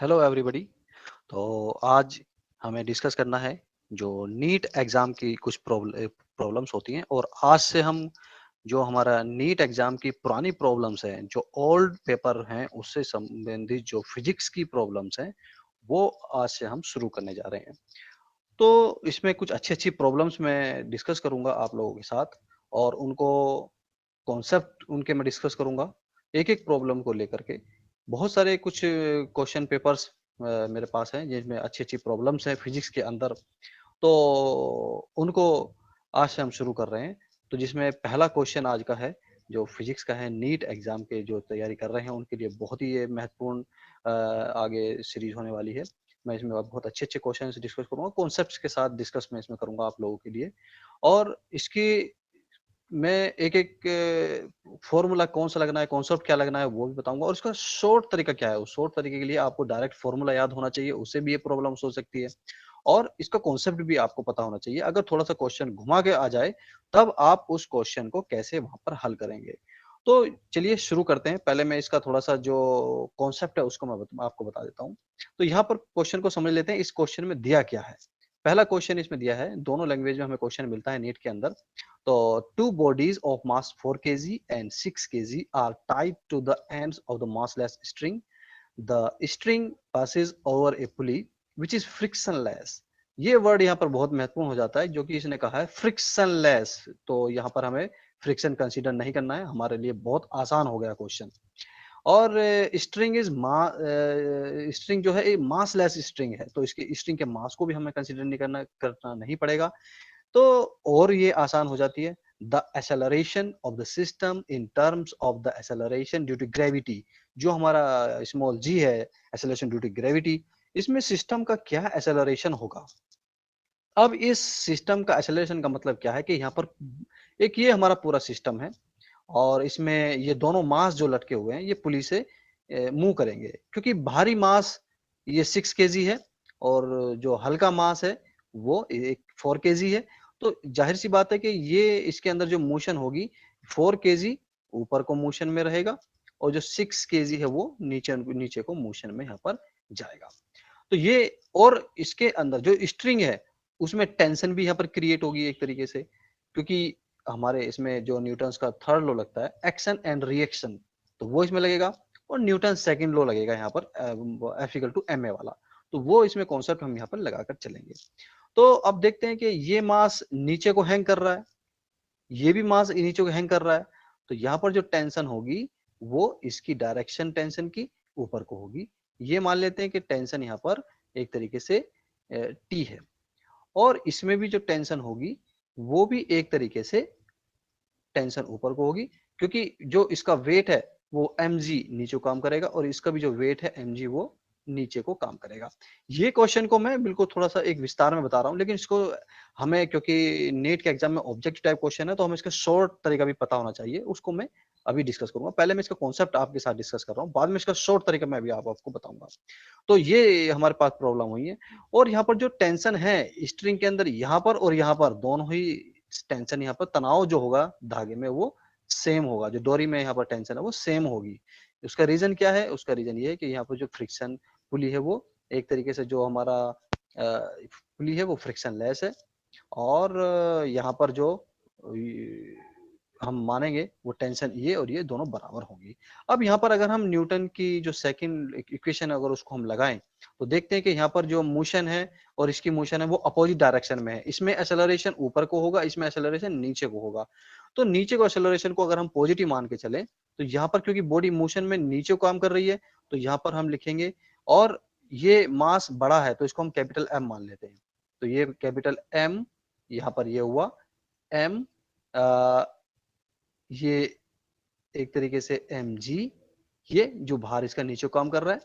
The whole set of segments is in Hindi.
Hello everybody. तो आज हमें डिस्कस करना है जो नीट एग्जाम की कुछ प्रॉब्लम्स होती हैं, और आज से हम जो हमारा नीट एग्जाम की पुरानी प्रॉब्लम्स हैं, जो ओल्ड पेपर हैं, उससे संबंधित जो फिजिक्स की प्रॉब्लम्स हैं, वो आज से हम शुरू करने जा रहे हैं। तो इसमें कुछ अच्छी अच्छी प्रॉब्लम्स मैं डिस्कस करूंगा आप लोगों के साथ, और उनको कॉन्सेप्ट उनके मैं डिस्कस करूंगा एक एक प्रॉब्लम को लेकर के। बहुत सारे कुछ क्वेश्चन पेपर्स मेरे पास हैं जिसमें अच्छी अच्छी प्रॉब्लम्स हैं फिजिक्स के अंदर। तो उनको आज से हम शुरू कर रहे हैं। तो जिसमें पहला क्वेश्चन आज का है, जो फिजिक्स का है, नीट एग्जाम के जो तैयारी कर रहे हैं उनके लिए बहुत ही ये महत्वपूर्ण आगे सीरीज होने वाली है। मैं इसमें बहुत अच्छे अच्छे क्वेश्चन डिस्कस करूंगा, कॉन्सेप्ट्स के साथ डिस्कस मैं इसमें करूंगा आप लोगों के लिए। और इसकी मैं एक एक फॉर्मूला कौन सा लगना है, कॉन्सेप्ट क्या लगना है, वो भी बताऊंगा, और उसका शॉर्ट तरीका क्या है। उस शॉर्ट तरीके के लिए आपको डायरेक्ट फॉर्मूला याद होना चाहिए, उससे भी ये प्रॉब्लम्स हो सकती है। और इसका कॉन्सेप्ट भी आपको पता होना चाहिए। अगर थोड़ा सा क्वेश्चन घुमा के आ जाए, तब आप उस क्वेश्चन को कैसे वहां पर हल करेंगे। तो चलिए शुरू करते हैं। पहले मैं इसका थोड़ा सा जो कॉन्सेप्ट है उसको मैं आपको बता देता हूँ। तो यहाँ पर क्वेश्चन को समझ लेते हैं, इस क्वेश्चन में दिया क्या है। पहला क्वेश्चन इसमें दिया है, दोनों लैंग्वेज में हमें क्वेश्चन मिलता है नीट के अंदर। तो two bodies of mass 4 kg and 6 kg are tied to the ends of the massless string. The string passes over a pulley which is frictionless. ये वर्ड यहाँ पर बहुत महत्वपूर्ण हो जाता है, जो कि इसने कहा है फ्रिक्शनलेस। तो यहाँ पर हमें फ्रिक्शन कंसीडर नहीं करना है, हमारे लिए बहुत आसान हो गया क्वेश्चन। और स्ट्रिंग जो है मासलेस स्ट्रिंग है, तो इसके स्ट्रिंग के मास को भी हमें कंसीडर नहीं करना नहीं पड़ेगा। तो और ये आसान हो जाती है। The acceleration of the system in terms of the acceleration due to gravity. जो हमारा स्मॉल जी है, एक्सेलरेशन ड्यू टू ग्रेविटी, इसमें सिस्टम का क्या एक्सेलरेशन होगा। अब इस सिस्टम का एक्सेलरेशन का मतलब क्या है कि यहाँ पर एक ये हमारा पूरा सिस्टम है, और इसमें ये दोनों मास जो लटके हुए हैं ये पुली से मूव करेंगे, क्योंकि भारी मास ये 6 kg है, और जो हल्का मास है वो एक 4 kg है। तो जाहिर सी बात है कि ये इसके अंदर जो मोशन होगी, 4 kg ऊपर को मोशन में रहेगा, और जो 6 kg है वो नीचे नीचे को मोशन में यहाँ पर जाएगा। तो ये, और इसके अंदर जो स्ट्रिंग है उसमें टेंशन भी यहाँ पर क्रिएट होगी एक तरीके से, क्योंकि हमारे इसमें जो न्यूटन का थर्ड लॉ लगता है, एक्शन एंड रिएक्शन, तो वो इसमें लगेगा। और न्यूटन सेकंड लॉ लगेगा यहाँ पर, F equal to M A वाला। तो वो इसमें कॉन्सेप्ट हम यहाँ पर लगाकर चलेंगे। तो अब देखते हैं कि ये मास नीचे को हैंग कर रहा है, ये भी मास नीचे को हैंग कर रहा है। तो यहाँ पर जो टेंशन होगी वो इसकी डायरेक्शन टेंशन की ऊपर को होगी। ये मान लेते हैं कि टेंशन यहाँ पर एक तरीके से टी है, और इसमें भी जो टेंशन होगी वो भी एक तरीके से टेंशन ऊपर को होगी, क्योंकि जो इसका वेट है वो mg नीचे को काम करेगा, और इसका भी जो वेट है mg वो नीचे को काम करेगा। ये क्वेश्चन को मैं बिल्कुल थोड़ा सा एक विस्तार में बता रहा हूँ, लेकिन इसको हमें, क्योंकि नेट के एग्जाम में ऑब्जेक्टिव टाइप क्वेश्चन है, तो हमें इसका शॉर्ट तरीका भी पता होना चाहिए, उसको मैं अभी डिस्कस करूंगा। पहले मैं इसका कॉन्सेप्ट आपके साथ डिस्कस कर रहा हूँ, बाद में इसका शॉर्ट तरीका मैं अभी आपको बताऊंगा। तो ये हमारे पास प्रॉब्लम हुई है। और यहाँ पर जो टेंशन है स्ट्रिंग के अंदर, यहाँ पर और यहाँ पर दोनों ही टेंशन, यहाँ पर तनाव जो होगा धागे में वो सेम होगा। जो डोरी में यहाँ पर टेंशन है वो सेम होगी। उसका रीजन क्या है? उसका रीजन ये है कि यहाँ पर जो फ्रिक्शन पुली है वो एक तरीके से, जो हमारा पुली है वो फ्रिक्शन लेस है, और यहाँ पर जो हम मानेंगे वो टेंशन ये और ये दोनों बराबर होंगी। अब यहाँ पर अगर हम न्यूटन की जो सेकंड इक्वेशन अगर उसको हम लगाएं, तो देखते हैं कि यहाँ पर जो मोशन है और इसकी मोशन है वो अपोजिट डायरेक्शन में है। इसमें एक्सेलरेशन ऊपर को होगा, इसमें एक्सेलरेशन नीचे को होगा। तो नीचे को एक्सेलरेशन को अगर हम पॉजिटिव मान के चले, तो यहाँ पर क्योंकि बॉडी मोशन में नीचे को काम कर रही है, तो यहाँ पर हम लिखेंगे, और ये मास बड़ा है तो इसको हम कैपिटल एम मान लेते हैं। तो ये कैपिटल एम, यहाँ पर ये हुआ एम, ये एक तरीके से एम जी, ये जो भार इसका नीचे काम कर रहा है,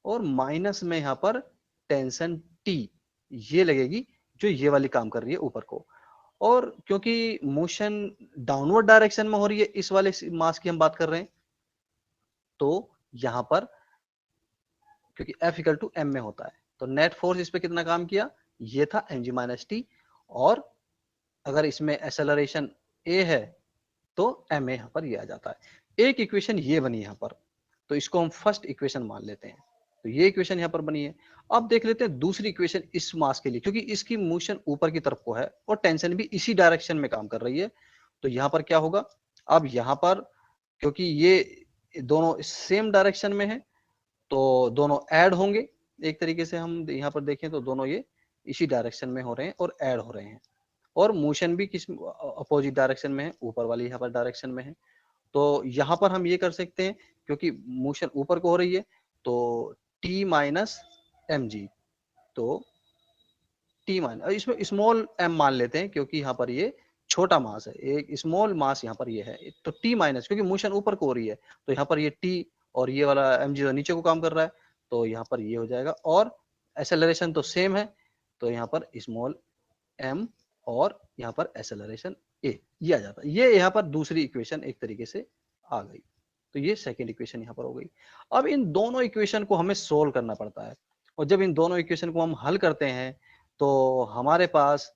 और माइनस में यहाँ पर टेंशन टी ये लगेगी, जो ये वाली काम कर रही है ऊपर को। और क्योंकि मोशन डाउनवर्ड डायरेक्शन में हो रही है, इस वाले मास की हम बात कर रहे हैं, तो यहां पर क्योंकि F इक्वल टू एम में होता है, तो नेट फोर्स इस पे कितना काम किया, ये था mg माइनस टी। और अगर इसमें एक्सेलरेशन a है तो ma यहाँ पर ये आ जाता है। एक इक्वेशन ये बनी यहाँ पर, तो इसको हम फर्स्ट इक्वेशन मान लेते हैं। तो ये इक्वेशन यहाँ पर बनी है। अब देख लेते हैं दूसरी इक्वेशन इस मास के लिए, क्योंकि इसकी मोशन ऊपर की तरफ को है और टेंशन भी इसी डायरेक्शन में काम कर रही है। तो यहाँ पर क्या होगा, अब यहाँ पर क्योंकि ये दोनों सेम डायरेक्शन में है तो दोनों ऐड होंगे। एक तरीके से हम यहाँ पर देखें तो दोनों ये इसी डायरेक्शन में हो रहे हैं और ऐड हो रहे हैं, और मोशन भी किस अपोजिट डायरेक्शन में है, ऊपर वाली यहाँ पर डायरेक्शन में है। तो यहाँ पर हम ये कर सकते हैं, क्योंकि मोशन ऊपर को हो रही है तो t माइनस एम जी, तो t माइनस, इसमें स्मॉल m मान लेते हैं क्योंकि यहाँ पर ये छोटा मास है, एक स्मॉल मास यहाँ पर ये है, तो t माइनस, क्योंकि मोशन ऊपर को हो रही है तो यहाँ पर ये t और ये वाला mg तो नीचे को काम कर रहा है, तो यहाँ पर ये हो जाएगा। और एक्सेलरेशन तो सेम है, तो यहाँ पर स्मॉल m और यहाँ पर एक्सेलरेशन a, ये आ जाता है। ये यहाँ पर दूसरी इक्वेशन एक तरीके से आ गई। तो ये सेकेंड इक्वेशन यहाँ पर हो गई। अब इन दोनों इक्वेशन को हमें सोल्व करना पड़ता है, और जब इन दोनों इक्वेशन को हम हल करते हैं तो हमारे पास,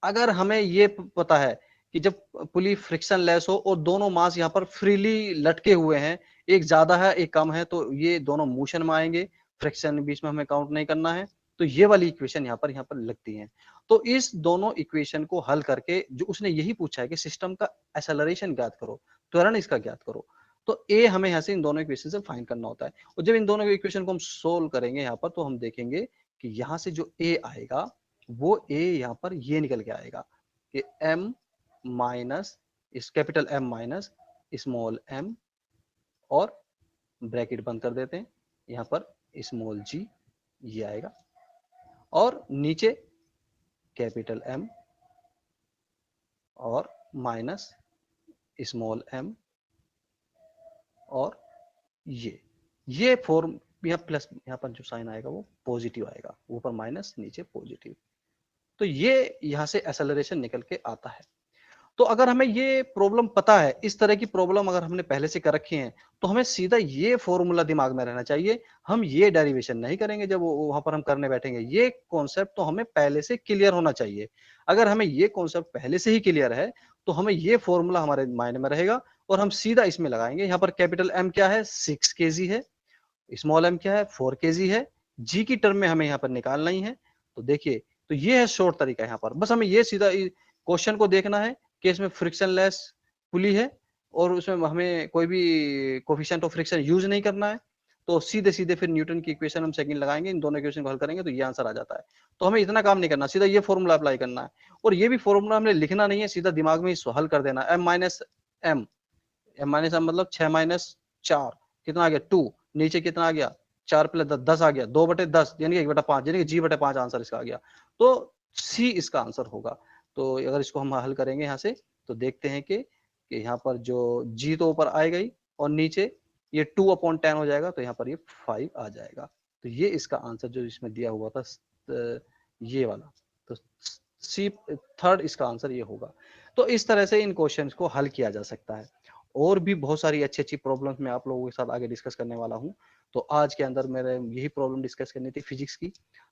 अगर हमें ये पता है कि जब पुली फ्रिक्शन लेस हो और दोनों मास यहाँ पर फ्रीली लटके हुए हैं, एक ज्यादा है एक कम है, तो ये दोनों मोशन में आएंगे, फ्रिक्शन बीच में हमें काउंट नहीं करना है। तो ये वाली इक्वेशन यहाँ पर लगती है। तो इस दोनों इक्वेशन को हल करके जो उसने यही पूछा है कि सिस्टम का एक्सेलरेशन ज्ञात करो, त्वरण इसका ज्ञात करो, तो ए हमें यहाँ से इन दोनों इक्वेशन से फाइंड करना होता है। और जब इन दोनों इक्वेशन को हम सोल्व करेंगे यहाँ पर, तो हम देखेंगे कि यहाँ से जो ए आएगा वो ए यहाँ पर ये निकल के आएगा कि m माइनस इस capital M minus small m, और ब्रैकेट बंद कर देते हैं, यहाँ पर स्मॉल g ये आएगा, और नीचे कैपिटल M और माइनस स्मॉल m, और ये फॉर्म यहाँ प्लस, यहाँ पर जो साइन आएगा वो पॉजिटिव आएगा, ऊपर माइनस नीचे पॉजिटिव। तो ये यहाँ से एक्सेलरेशन निकल के आता है। तो अगर हमें ये प्रॉब्लम पता है, इस तरह की प्रॉब्लम अगर हमने पहले से कर रखी है, तो हमें सीधा ये फॉर्मूला दिमाग में रहना चाहिए। हम ये डेरिवेशन नहीं करेंगे जब वहां पर हम करने बैठेंगे, ये कॉन्सेप्ट तो हमें पहले से क्लियर होना चाहिए। अगर हमें ये कॉन्सेप्ट पहले से ही क्लियर है तो हमें ये फॉर्मूला हमारे माइंड में रहेगा और हम सीधा इसमें लगाएंगे। यहाँ पर कैपिटल M क्या है, 6 kg है, स्मॉल m क्या है, 4 kg है, g की टर्म में हमें यहाँ पर निकालना ही है। तो देखिए, तो ये है शॉर्ट तरीका। यहाँ पर बस हमें ये सीधा क्वेश्चन को देखना है कि इसमें फ्रिक्शन लेस पुली है और उसमें हमें कोई भी कोफिशिएंट ऑफ फ्रिक्शन यूज नहीं करना है, तो सीधे सीधे फिर न्यूटन की इक्वेशन हम सेकंड लगाएंगे, इन दोनों इक्वेशन को हल करेंगे तो ये आंसर आ जाता है। तो हमें इतना काम नहीं करना, सीधा ये फॉर्मूला अप्लाई करना है, और ये भी फॉर्मूला हमें लिखना नहीं है, सीधा दिमाग में हल कर देना। m माइनस एम, मतलब 6 माइनस 4 कितना आ गया 2, नीचे कितना आ गया 4 प्लस 10 आ गया, 2/10 यानी कि 1/5, यानी कि g/5 आंसर इसका आ गया। तो सी इसका आंसर होगा। तो अगर इसको हम हल करेंगे यहाँ से तो देखते हैं कि यहाँ पर जो g तो ऊपर आएगा ही और नीचे ये 2/10 हो जाएगा, तो यहाँ पर ये 5 आ जाएगा। तो ये इसका आंसर जो इसमें दिया हुआ था ये वाला, तो सी थर्ड इसका आंसर ये होगा। तो इस तरह से इन क्वेश्चंस को हल किया जा सकता है। और भी बहुत सारी अच्छी अच्छी प्रॉब्लम्स मैं आप लोगों के साथ आगे डिस्कस करने वाला हूँ। तो आज के अंदर मेरे यही प्रॉब्लम डिस्कस करनी थी फिजिक्स की।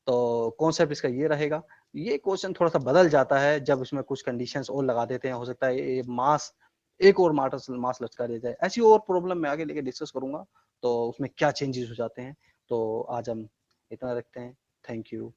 तो कॉन्सेप्ट इसका ये रहेगा। ये क्वेश्चन थोड़ा सा बदल जाता है जब इसमें कुछ कंडीशंस और लगा देते हैं, हो सकता है ये मास एक और मास लटका दिया जाए, ऐसी और प्रॉब्लम मैं आगे लेके डिस्कस करूंगा तो उसमें क्या चेंजेस हो जाते हैं। तो आज हम इतना रखते हैं। Thank you.